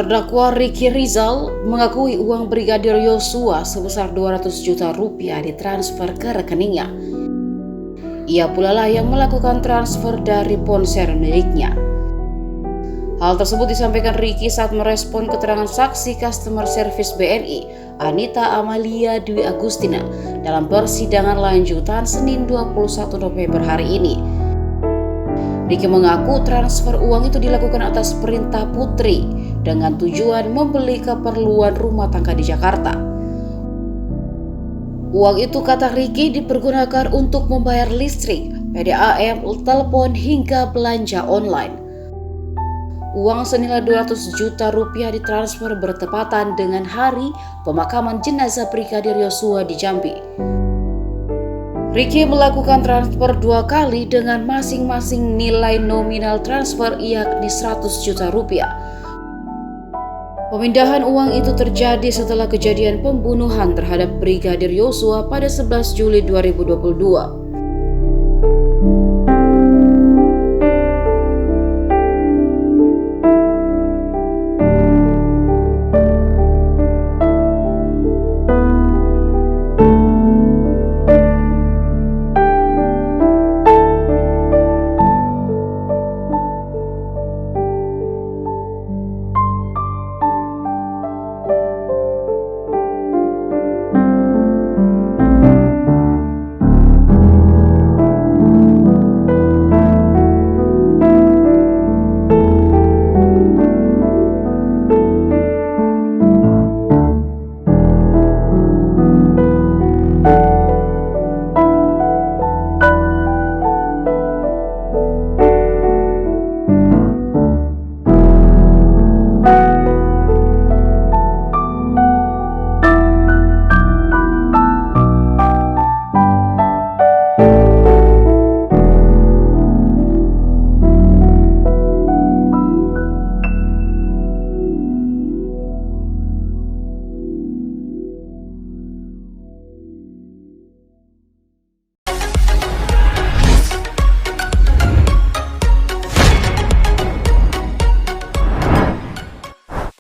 Terdakwa Ricky Rizal mengakui uang Brigadir Yosua sebesar 200 juta rupiah ditransfer ke rekeningnya. Ia pula lah yang melakukan transfer dari ponsel miliknya. Hal tersebut disampaikan Ricky saat merespon keterangan saksi customer service BNI, Anita Amalia Dwi Agustina, dalam persidangan lanjutan Senin 21 November hari ini. Ricky mengaku transfer uang itu dilakukan atas perintah putri dengan tujuan membeli keperluan rumah tangga di Jakarta. Uang itu, kata Ricky, dipergunakan untuk membayar listrik, PDAM, telepon hingga belanja online. Uang senilai 200 juta rupiah ditransfer bertepatan dengan hari pemakaman jenazah Brigadir Yosua di Jambi. Ricky melakukan transfer 2 kali dengan masing-masing nilai nominal transfer yakni 100 juta rupiah. Pemindahan uang itu terjadi setelah kejadian pembunuhan terhadap Brigadir Yosua pada 11 Juli 2022.